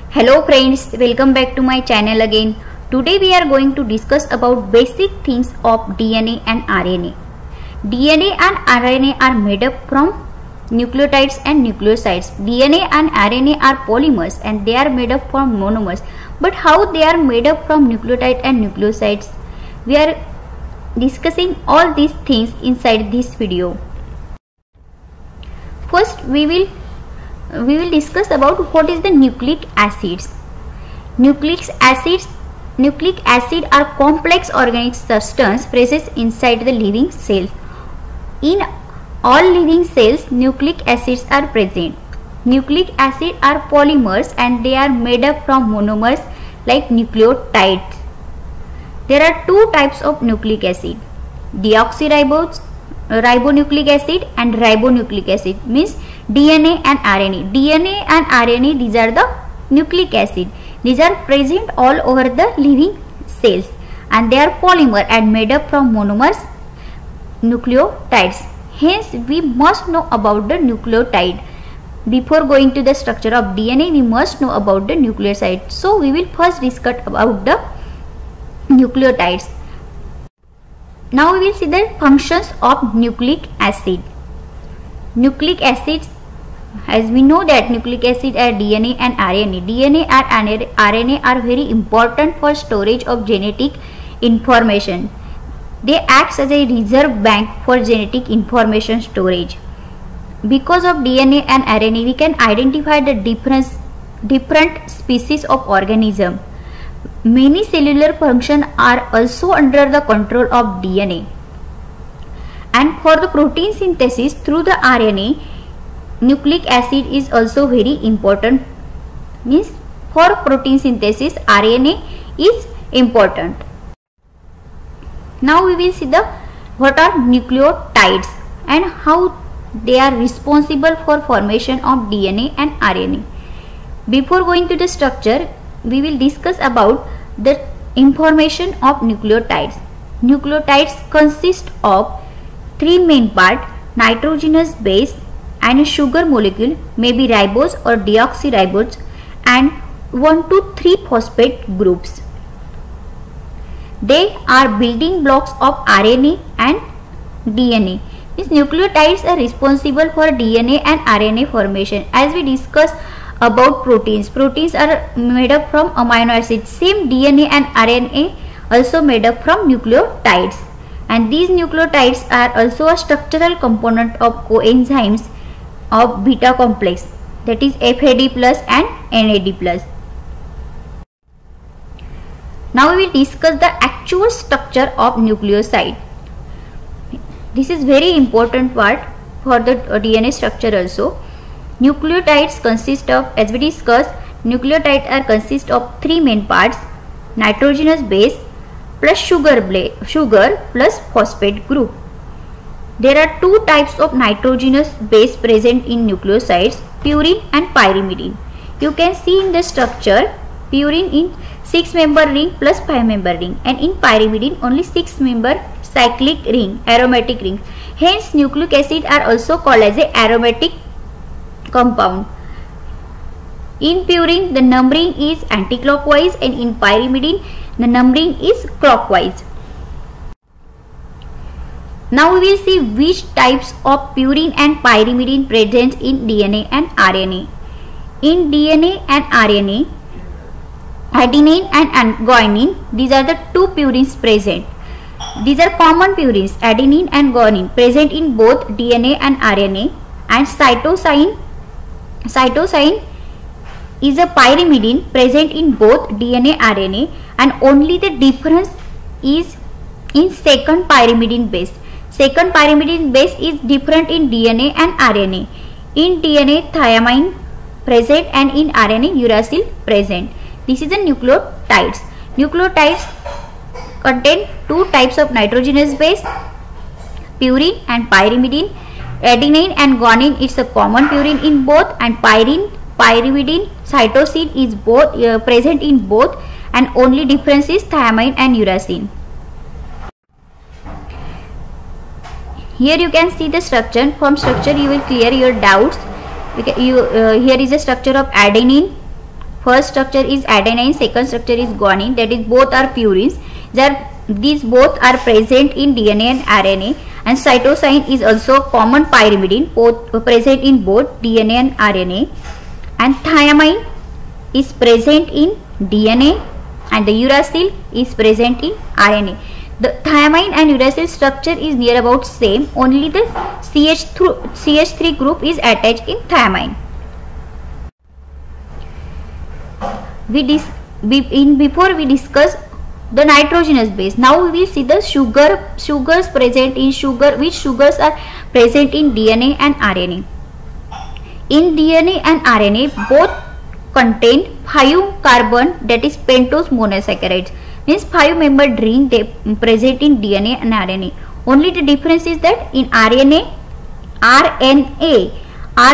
Hello friends, welcome back to my channel again. Today we are going to discuss about basic things of DNA and RNA. DNA and RNA are made up from nucleotides and nucleosides. DNA and RNA are polymers and they are made up from monomers. But how they are made up from nucleotide and nucleosides? We are discussing all these things inside this video. First we will discuss about what is the nucleic acids. Nucleic acid are complex organic substance present inside the living cells. In all living cells, nucleic acids are present. Nucleic acids are polymers and they are made up from monomers like nucleotides. There are two types of nucleic acid: deoxyribonucleic acid and ribonucleic acid, means DNA and RNA. DNA and RNA, these are the nucleic acid. These are present all over the living cells and they are polymer and made up from monomers, nucleotides. Hence we must know about the nucleotide. Before going to the structure of DNA, we must know about the nucleoside. So we will first discuss about the nucleotides. Now we will see the functions of nucleic acid. Nucleic acids, as we know that nucleic acid are DNA and RNA. DNA and RNA are very important for storage of genetic information. They act as a reserve bank for genetic information storage. Because of DNA and RNA, we can identify the different species of organism. Many cellular functions are also under the control of DNA. And for the protein synthesis through the RNA, nucleic acid is also very important. Means for protein synthesis, RNA is important. Now we will see what are nucleotides and how they are responsible for formation of DNA and RNA. Before going to the structure, we will discuss about the information of nucleotides. Nucleotides consist of three main parts: nitrogenous base and a sugar molecule, maybe ribose or deoxyribose, and 1 to 3 phosphate groups. They are building blocks of RNA and DNA. These nucleotides are responsible for DNA and RNA formation. As we discussed about proteins, proteins are made up from amino acids. Same DNA and RNA also made up from nucleotides. And these nucleotides are also a structural component of coenzymes of beta complex, that is FAD plus and NAD plus. Now we will discuss the actual structure of nucleoside. This is very important part for the DNA structure also. Nucleotides consist of, as we discussed, nucleotides consist of three main parts: nitrogenous base plus sugar plus phosphate group. There are two types of nitrogenous base present in nucleosides: purine and pyrimidine. You can see in the structure, purine in 6-member ring plus 5-member ring, and in pyrimidine only 6-member cyclic ring, aromatic ring. Hence nucleic acid are also called as a aromatic compound. In purine the numbering is anti-clockwise and in pyrimidine the numbering is clockwise. Now we will see which types of purine and pyrimidine present in DNA and RNA. In DNA and RNA, adenine and guanine, these are the two purines present. These are common purines, adenine and guanine, present in both DNA and RNA. And cytosine is a pyrimidine present in both DNA and RNA, and only the difference is in second pyrimidine base. Second pyrimidine base is different in DNA and RNA. In DNA thiamine present and in RNA uracil present. This is the nucleotides. Nucleotides contain two types of nitrogenous base, purine and pyrimidine. Adenine and guanine, it's a common purine in both, and pyrimidine, cytosine is both present in both, and only difference is thiamine and uracil. Here you can see the structure. From structure you will clear your doubts. Here is the structure of adenine, First structure is adenine, second structure is guanine, that is both are purines. These both are present in DNA and RNA, and cytosine is also common pyrimidine, both present in both DNA and RNA. And thiamine is present in DNA, and the uracil is present in RNA. The thiamine and uracil structure is near about same, only the CH3 group is attached in thiamine. Before we discuss the nitrogenous base, now we will see the sugars present in which sugars are present in DNA and RNA. In DNA and RNA both contain 5 carbon, that is pentose monosaccharides, means 5 membered ring they present in DNA and RNA. Only the difference is that in RNA, R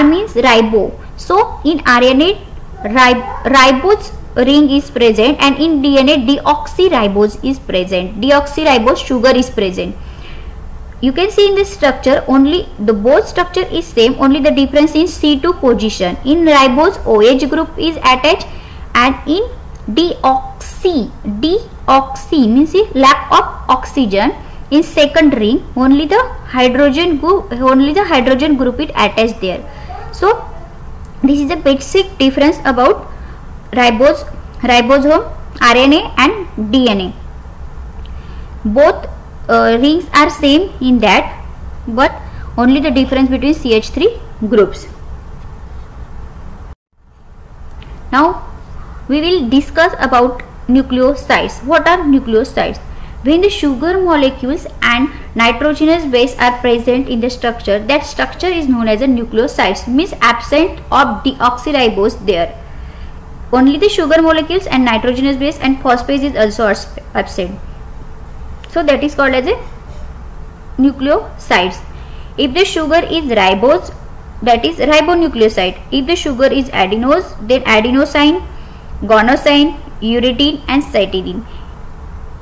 means ribo, so in RNA ribose ring is present, and in DNA deoxyribose is present. Deoxyribose sugar is present. You can see in this structure only the both structure is same, only the difference in C2 position. In ribose OH group is attached, and in deoxy means lack of oxygen in second ring, only the hydrogen group is attached there. So this is a basic difference about ribosome, RNA and DNA. Both rings are same in that, but only the difference between CH3 groups. Now we will discuss about nucleosides. What are nucleosides? When the sugar molecules and nitrogenous base are present in the structure, that structure is known as a nucleosides, means absent of deoxyribose there. Only the sugar molecules and nitrogenous base and phosphase is also absent. So that is called as a nucleosides. If the sugar is ribose, that is ribonucleoside. If the sugar is adenose, then adenosine, guanosine, uridine and cytidine.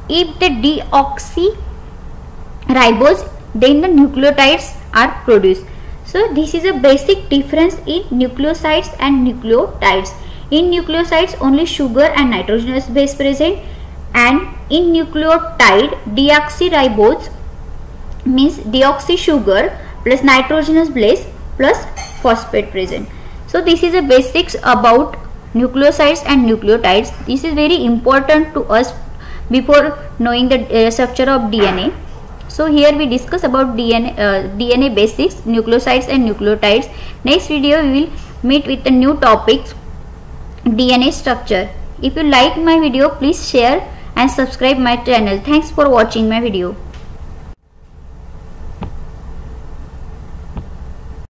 If the deoxyribose, then the nucleotides are produced. So this is a basic difference in nucleosides and nucleotides. In nucleosides only sugar and nitrogenous base present, and in nucleotide deoxyribose means deoxy sugar plus nitrogenous base plus phosphate present. So this is the basics about nucleosides and nucleotides. This is very important to us before knowing the structure of DNA. So here we discuss about DNA basics, nucleosides and nucleotides. Next video we will meet with the new topics, DNA structure. If you like my video, please share and subscribe my channel. Thanks for watching my video.